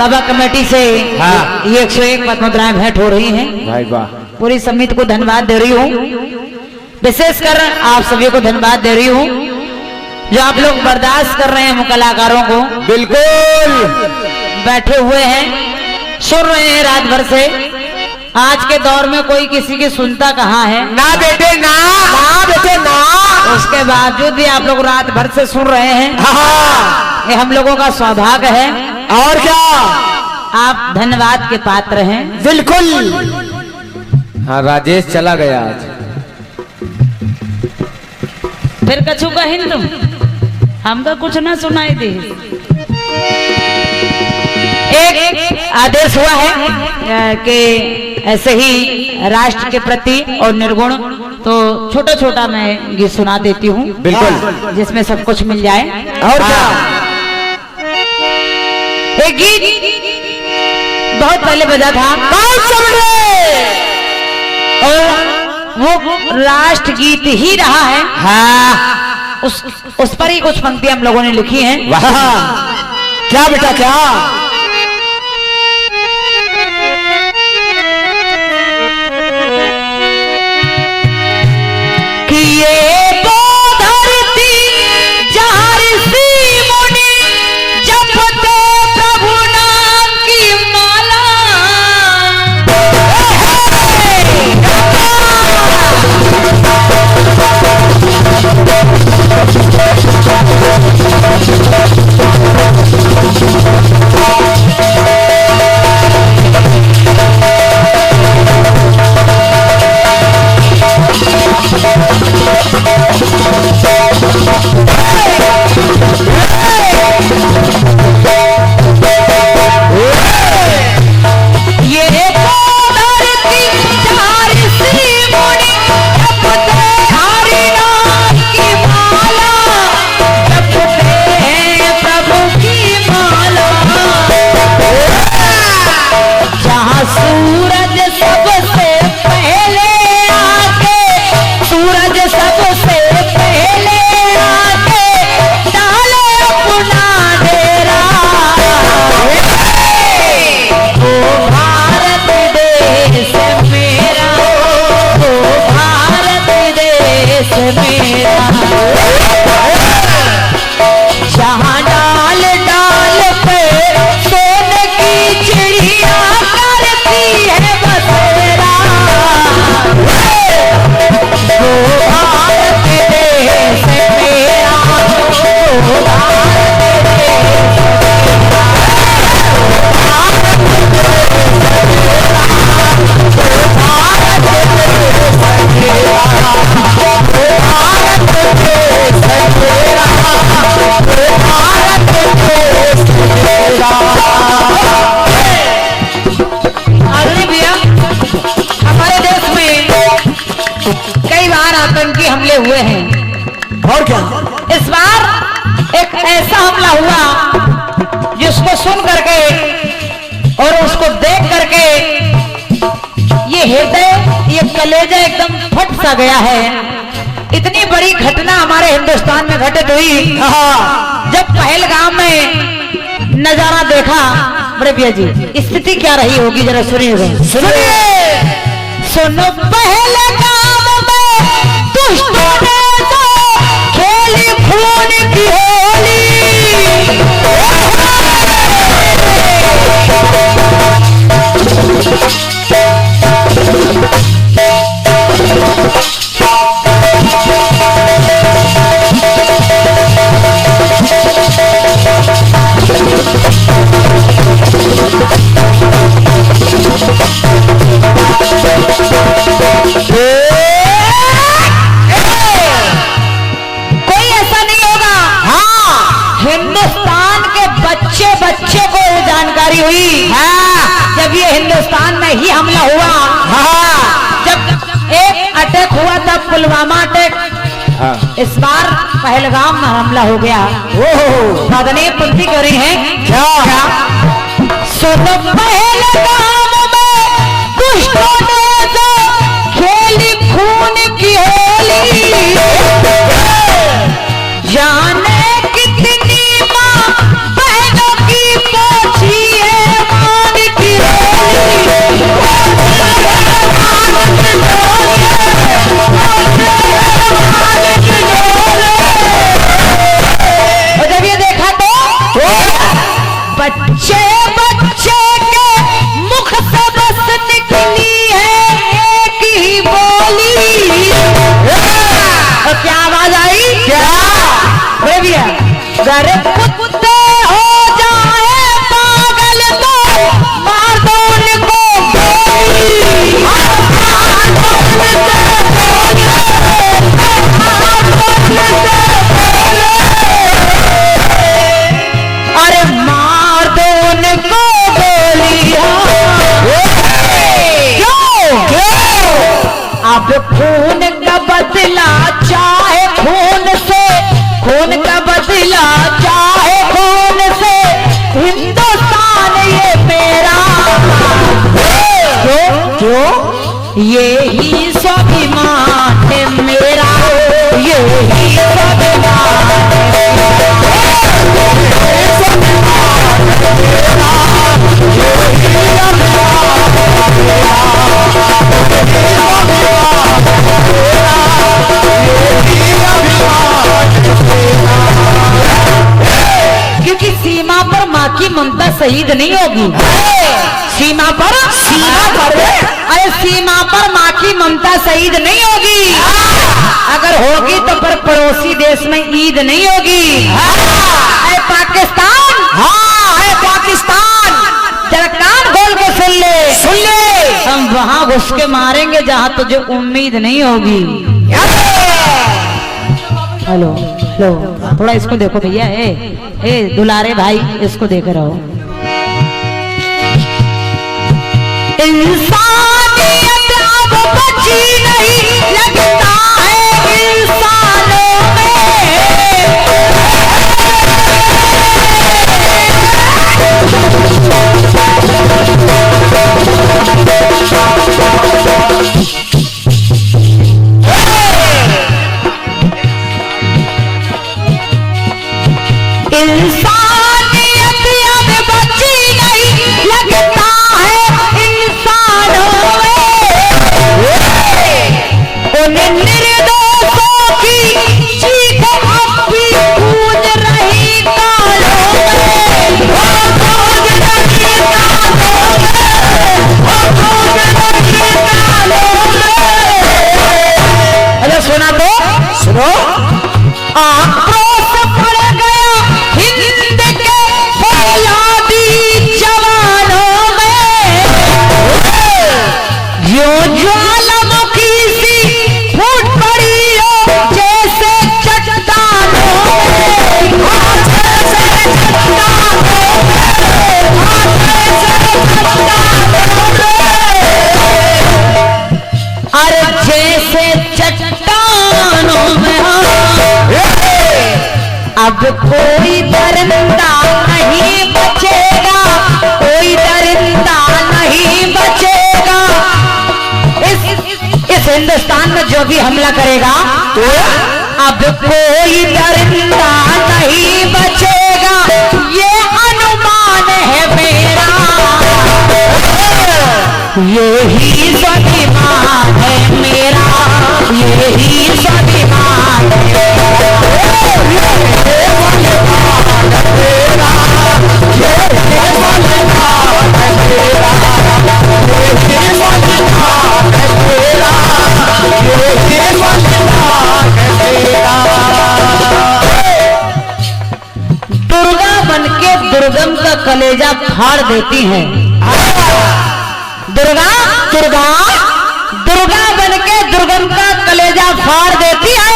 बाबा committee से ये 101 पद मुद्राएं भेंट हो रही हैं। भाई वाह, पूरी समिति को धन्यवाद दे रही हूँ, विशेषकर आप सभी को धन्यवाद दे रही हूँ जो आप लोग बर्दाश्त कर रहे हैं हम कलाकारों को। बिल्कुल बैठे हुए हैं, सुन रहे हैं रात भर से। आज के दौर में कोई किसी की सुनता कहाँ है? ना बेटे ना, ना बेटे ना। उसके बावजूद भी आप लोग रात भर से सुन रहे हैं। हाँ, ये हम लोगों का सौभाग्य है। और क्या, आप धन्यवाद के पात्र हैं। बिल्कुल। हाँ, राजेश चला गया आज। फिर कछु का हिंदू हमका कुछ ना सुनाई दे। एक आदेश हुआ है कि ऐसे ही राष्ट्र के प्रति और निर्गुण, तो छोटा छोटा मैं गीत सुना देती हूँ, बिल्कुल, जिसमें सब कुछ मिल जाए। और क्या, एक गीत बहुत पहले बजा था और वो राष्ट्र गीत ही रहा है। हाँ, उस पर ही कुछ पंक्तियां हम लोगों ने लिखी हैं। वाह, क्या बेटा क्या, कि ये वो धरती जहाँ ऋषि मुनि जपते प्रभु नाम की माला। आतंकी हमले हुए हैं और क्या, इस बार एक ऐसा हमला हुआ जिसको सुन करके और उसको देख करके ये हृदय, ये कलेजा एकदम फट सा गया है। इतनी बड़ी घटना हमारे हिंदुस्तान में घटित हुई जब पहलगाम में नजारा देखा। बड़े भैया जी, स्थिति क्या रही होगी जरा सुनिएगा। सुनिए, सुनो, पहलगाम में दुष्टों ने तो खेली खून की होली। बच्चे को जानकारी हुई जब ये हिंदुस्तान में ही हमला हुआ। जब एक अटैक हुआ तब पुलवामा अटैक, इस बार पहलगाम में हमला हो गया। मदनी पंक्ति कर रही है क्या? सुनो, पहलगाम में दुष्टों ने तो खेली खून की होली। जाने कितनी माँ बहनों की पोछी है गर कुत्ते हो जाए पागल तो मार दो उनको गोली। अरे मार दो उनको गोलियां। क्यों? अब खून का बदला चाहे खून से, खून का बदला चाहे खून से, हिंदुस्तान ये मेरा। क्यों? ये ही स्वाभिमान है मेरा, ये ही स्वाभिमान है क्योंकि सीमा पर माँ की ममता शहीद नहीं होगी। सीमा पर अरे सीमा पर माँ की ममता शहीद नहीं होगी। अगर होगी तो पर पड़ोसी देश में ईद नहीं होगी। है पाकिस्तान, हाँ है पाकिस्तान, जरा कान खोल के सुन ले, सुन ले। हम वहां घुस के मारेंगे जहां तुझे उम्मीद नहीं होगी। हेलो हेलो, थोड़ा इसको देखो भैया। ए दुलारे भाई, इसको देख रहो। इंसानियत अब बची नहीं, लगता है इंसानों में। इंसानियत अब बची नहीं, लगता है इंसानों में। उन निर्दोषों की चीख अब भी गूंज रही कानों में, गूंज रही कानों में। अरे सुना तो सुनो। आक्रोश पड़ गया हिंद के फौलादी जवानों में, जो ज्वालामुखी सी फूट पड़ी हो जैसे चट्टानों में, जैसे चट्टानों में, अरे जैसे चट्टानों में। अब कोई दरिंदा नहीं बचेगा, कोई दरिंदा नहीं बचेगा। इस हिंदुस्तान में जो भी हमला करेगा तो अब कोई दरिंदा नहीं बचेगा, ये अनुमान है मेरा, यही स्वाभिमान है मेरा, यही स्वाभिमान है दुर्गा बनके दुर्गम का कलेजा फाड़ देती हैं। दुर्गा दुर्गा दुर्गा बनके दुर्गम का कलेजा फाड़ देती है।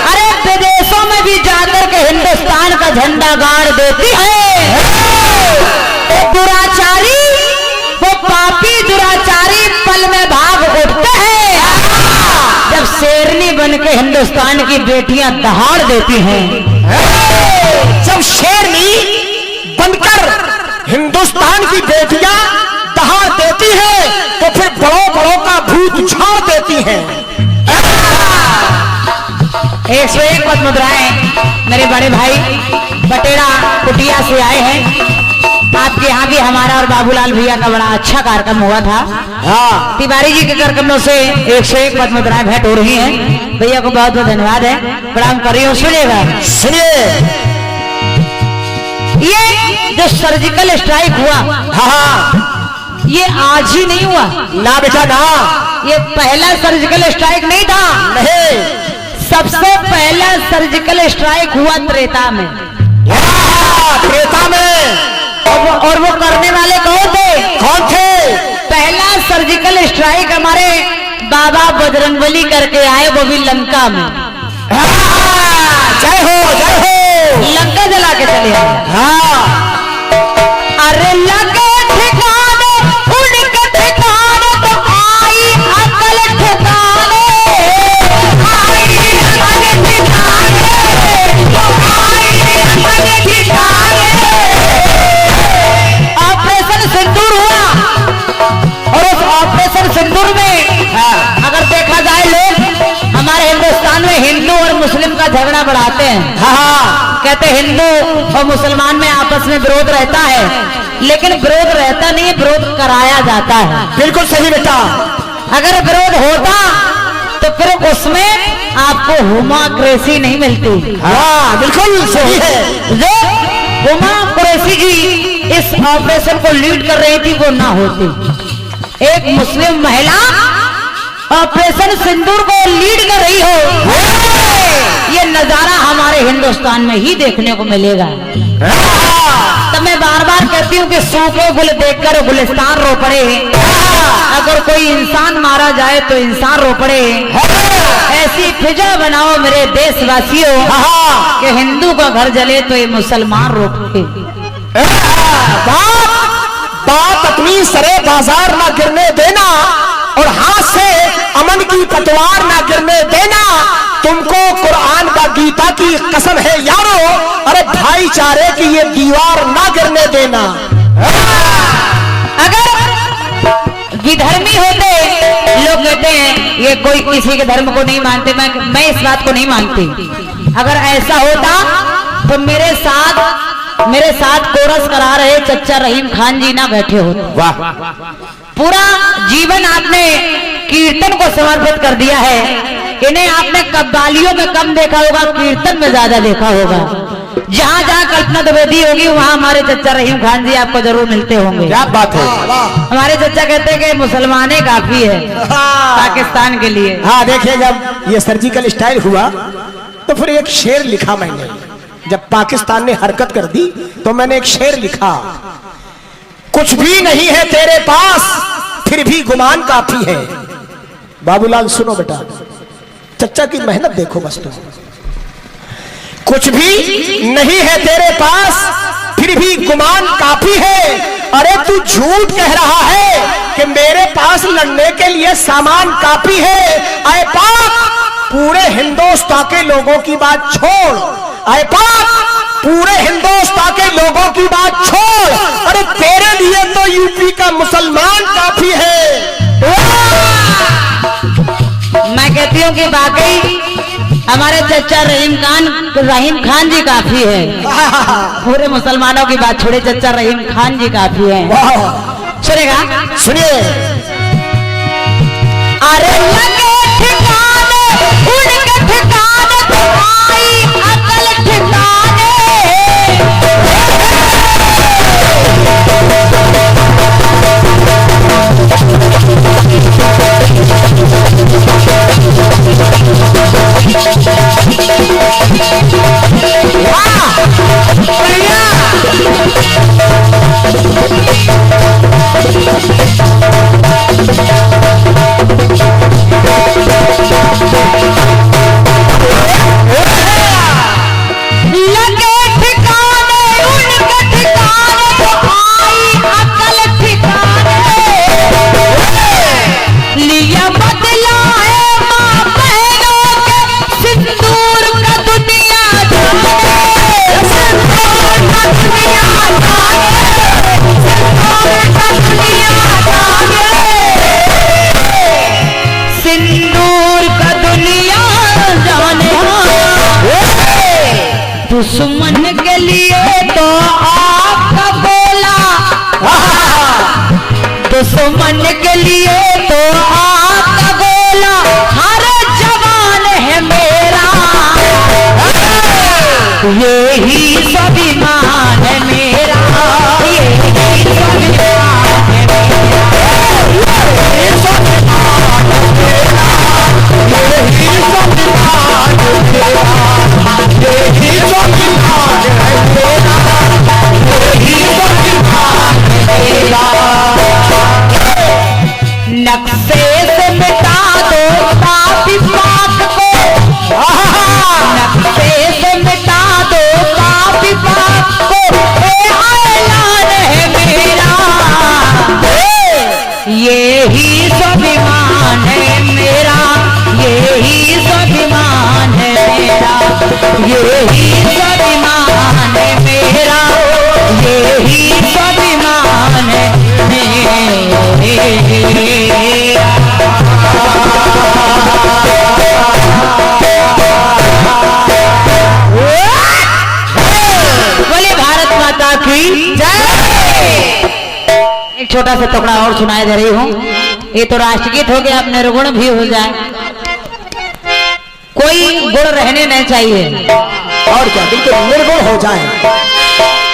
अरे विदेशों में भी जाकर के हिंदुस्तान का झंडा गाड़ देती है। वो दुराचारी, वो पापी दुराचारी पल में भाग उठते हैं जब शेरनी बनके हिंदुस्तान की बेटियां दहाड़ देती हैं। जब शेरनी बनकर हिंदुस्तान की बेटियां दहाड़ देती है तो फिर बड़ों बड़ों का भूत झाड़ देती हैं। 101 पद मुद्राएं मेरे बड़े भाई बटेरा कुटिया से आए हैं। आपके यहाँ भी हमारा और बाबूलाल भैया का बड़ा अच्छा कार्यक्रम हुआ था। हाँ, तिवारी जी के कार्यक्रमों से 101 पद मुद्राएं भेंट हो रही हैं। भैया को बहुत बहुत धन्यवाद है, प्रणाम कर रही हूँ। सुनिएगा, सुनिए। ये जो सर्जिकल स्ट्राइक हुआ, हाँ, ये आज ही नहीं हुआ ना बेटा ना, ये पहला सर्जिकल स्ट्राइक नहीं था। नहीं, सबसे पहला सर्जिकल स्ट्राइक हुआ त्रेता में। त्रेता में। और वो करने वाले कौन थे? कौन थे? पहला सर्जिकल स्ट्राइक हमारे बाबा बजरंगबली करके आए, वो भी लंका में। जय हो जय हो। लंका जला के चले आए। हाँ। अरे लगे ठिकाने उनके ठिकाने तो आई अकल ठिकाने, आई अकल ठिकाने, तो आई अकल ठिकाने। ऑपरेशन सिंदूर हुआ और उस ऑपरेशन सिंदूर में अगर देखा जाए, लोग हमारे हिंदुस्तान में हिंदू और मुस्लिम का झगड़ा बढ़ाते हैं। हाँ। कहते हिंदू और मुसलमान में आपस में विरोध रहता है, लेकिन विरोध रहता नहीं, विरोध कराया जाता है। बिल्कुल सही बेटा। अगर विरोध होता तो फिर उसमें आपको हुमा कुरैशी नहीं मिलती। हाँ बिल्कुल सही है। जो हुमा कुरैशी जी इस ऑपरेशन को लीड कर रही थी, वो ना होती। एक मुस्लिम महिला ऑपरेशन सिंदूर को लीड कर रही हो, ये नजारा हमारे हिंदुस्तान में ही देखने को मिलेगा। तब मैं बार बार कहती हूँ कि सूखे गुल देखकर गुलिस्तान रो पड़े। अगर कोई इंसान मारा जाए तो इंसान रो पड़े। ऐसी फिजा बनाओ मेरे देशवासियों कि हिंदू का घर जले तो ये मुसलमान रो पड़े। बात अपनी सरे बाजार ना गिरने देना और हाथ से अमन की पतवार ना गिरने देना। तुमको कुरान व गीता की कसम है यारो, अरे भाईचारे की ये दीवार ना गिरने देना। अगर विधर्मी होते, लोग कहते हैं ये कोई किसी के धर्म को नहीं मानते, मैं इस बात को नहीं मानती। अगर ऐसा होता तो मेरे साथ कोरस करा रहे चच्चा रहीम खान जी ना बैठे होते। वाह। पूरा जीवन आपने कीर्तन को समर्पित कर दिया है। इन्हें आपने कव्वालियों में कम देखा होगा, कीर्तन में ज्यादा देखा होगा। जहाँ जहाँ कल्पना द्विवेदी होगी वहाँ हमारे चच्चा रहीम खान जी आपको जरूर मिलते होंगे। क्या बात है। हमारे चच्चा कहते हैं कि मुसलमाने काफी है पाकिस्तान के लिए। हाँ देखिए, जब ये सर्जिकल स्ट्राइक हुआ तो फिर एक शेर लिखा मैंने। जब पाकिस्तान ने हरकत कर दी तो मैंने एक शेर लिखा, कुछ भी नहीं है तेरे पास फिर भी गुमान काफी है। बाबूलाल सुनो बेटा, चच्चा की मेहनत देखो बस तुम। कुछ भी नहीं है तेरे पास फिर भी गुमान काफी है। अरे तू झूठ कह रहा है कि मेरे पास लड़ने के लिए सामान काफी है। आए पाक, पूरे हिंदुस्तान के लोगों की बात छोड़। आए पाक, पूरे हिंदुस्तान के लोगों की बात छोड़। अरे तेरे लिए तो यूपी का मुसलमान काफी है। मैं कहती हूँ कि वाकई हमारे चच्चा रहीम खान जी काफी है। पूरे मुसलमानों की बात छोड़े, चच्चा रहीम खान जी काफी है। सुनेगा? सुनिए। अरे लगे ठिकाने उनके ठिकाने तो आई अकल ठिकाने। दुश्मन के लिए तो आपका बोला, दुश्मन के लिए तो आपका बोला, हर जवान है मेरा, यही स्वाभिमान है मेरा, यही स्वाभिमान है मेरा, यही स्वाभिमान है मेरा, यही स्वाभिमान की जय। एक छोटा सा टुकड़ा और सुनाई दे रही हूँ। ये तो राष्ट्रगीत हो गया, अब निर्गुण भी हो जाए। कोई गुण रहने नहीं चाहिए, और क्या, बिल्कुल निर्गुण हो जाए।